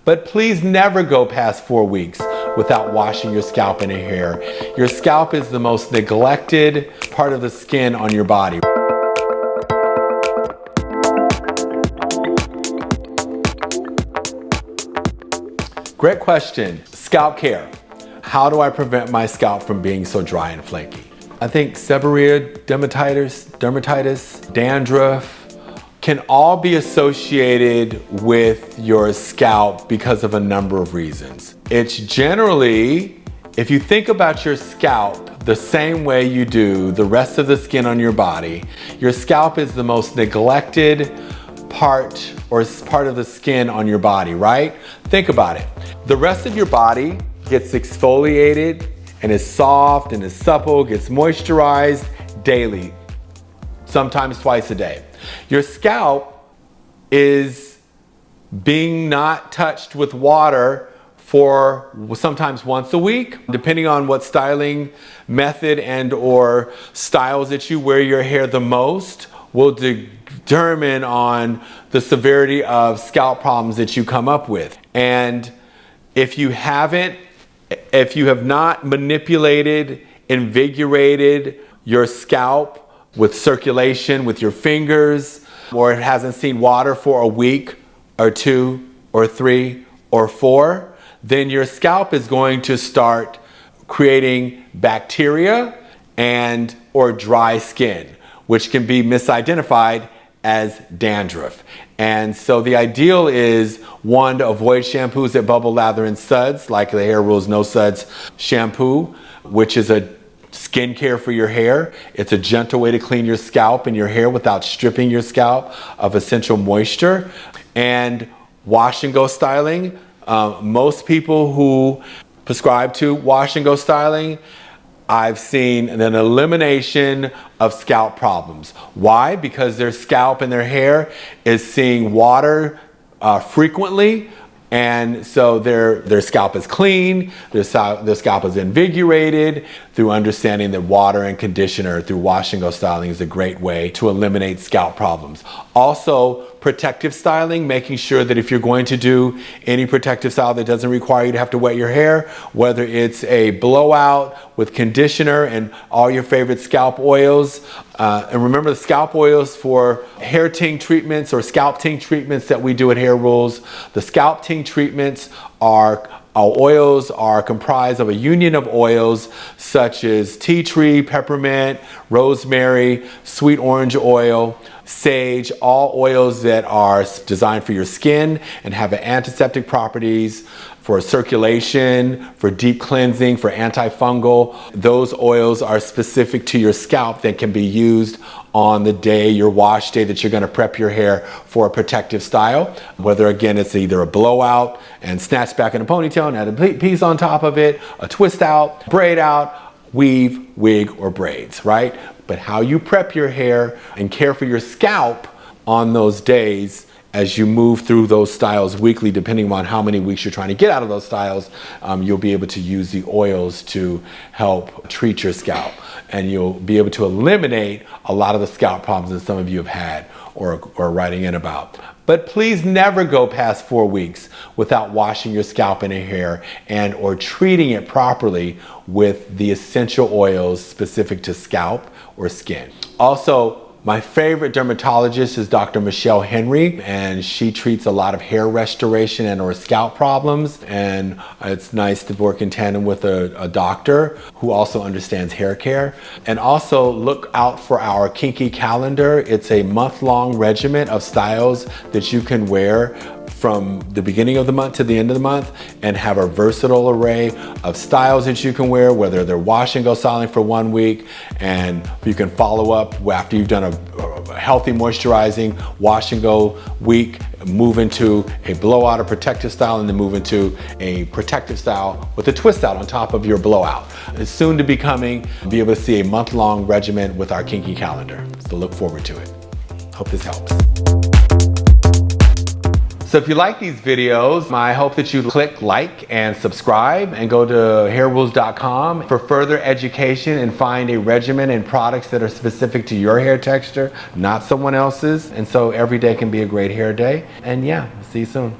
But please never go past 4 weeks without washing your scalp and your hair. Your scalp is the most neglected part of the skin on your body. Great question. Scalp care. How do I prevent my scalp from being so dry and flaky? I think seborrheic dermatitis, dandruff, can all be associated with your scalp because of a number of reasons. It's generally, if you think about your scalp the same way you do the rest of the skin on your body, your scalp is the most neglected part or part of the skin on your body, right? Think about it. The rest of your body gets exfoliated and is soft and is supple, gets moisturized daily, sometimes twice a day. Your scalp is being not touched with water for sometimes once a week, depending on what styling method and or styles that you wear your hair the most will determine on the severity of scalp problems that you come up with. And if you have not manipulated, invigorated your scalp with circulation with your fingers, or it hasn't seen water for a week or 2 or 3 or 4, then your scalp is going to start creating bacteria and or dry skin, which can be misidentified as dandruff. And so the ideal is, one, to avoid shampoos that bubble, lather, and suds, like the Hair Rules No Suds shampoo, which is a skincare for your hair. It's a gentle way to clean your scalp and your hair without stripping your scalp of essential moisture. And wash and go styling. Most people who prescribe to wash and go styling, I've seen an elimination of scalp problems. Why? Because their scalp and their hair is seeing water frequently, and so their scalp is clean, their scalp is invigorated through understanding that water and conditioner through wash and go styling is a great way to eliminate scalp problems. Also, protective styling, making sure that if you're going to do any protective style that doesn't require you to have to wet your hair, whether it's a blowout with conditioner and all your favorite scalp oils. And remember, the scalp oils for hair ting treatments or scalp ting treatments that we do at Hair Rules, the scalp ting treatments are oils are comprised of a union of oils such as tea tree, peppermint, rosemary, sweet orange oil, sage, all oils that are designed for your skin and have antiseptic properties, for circulation, for deep cleansing, for antifungal. Those oils are specific to your scalp that can be used on the day, your wash day, that you're gonna prep your hair for a protective style. Whether, again, it's either a blowout and snatch back in a ponytail and add a piece on top of it, a twist out, braid out, weave, wig, or braids, right? But how you prep your hair and care for your scalp on those days as you move through those styles weekly, depending on how many weeks you're trying to get out of those styles, you'll be able to use the oils to help treat your scalp. And you'll be able to eliminate a lot of the scalp problems that some of you have had or writing in about. But please never go past 4 weeks without washing your scalp and your hair and or treating it properly with the essential oils specific to scalp or skin. Also, my favorite dermatologist is Dr. Michelle Henry, and she treats a lot of hair restoration and or scalp problems. And it's nice to work in tandem with a doctor who also understands hair care. And also look out for our Kinky Calendar. It's a month-long regimen of styles that you can wear from the beginning of the month to the end of the month and have a versatile array of styles that you can wear, whether they're wash and go styling for 1 week, and you can follow up after you've done a healthy moisturizing wash and go week, move into a blowout or protective style, and then move into a protective style with a twist out on top of your blowout. It's soon to be coming. Be able to see a month-long regimen with our Kinky Calendar. So look forward to it. Hope this helps. So if you like these videos, I hope that you click like and subscribe and go to hairrules.com for further education and find a regimen and products that are specific to your hair texture, not someone else's. And so every day can be a great hair day. And yeah, see you soon.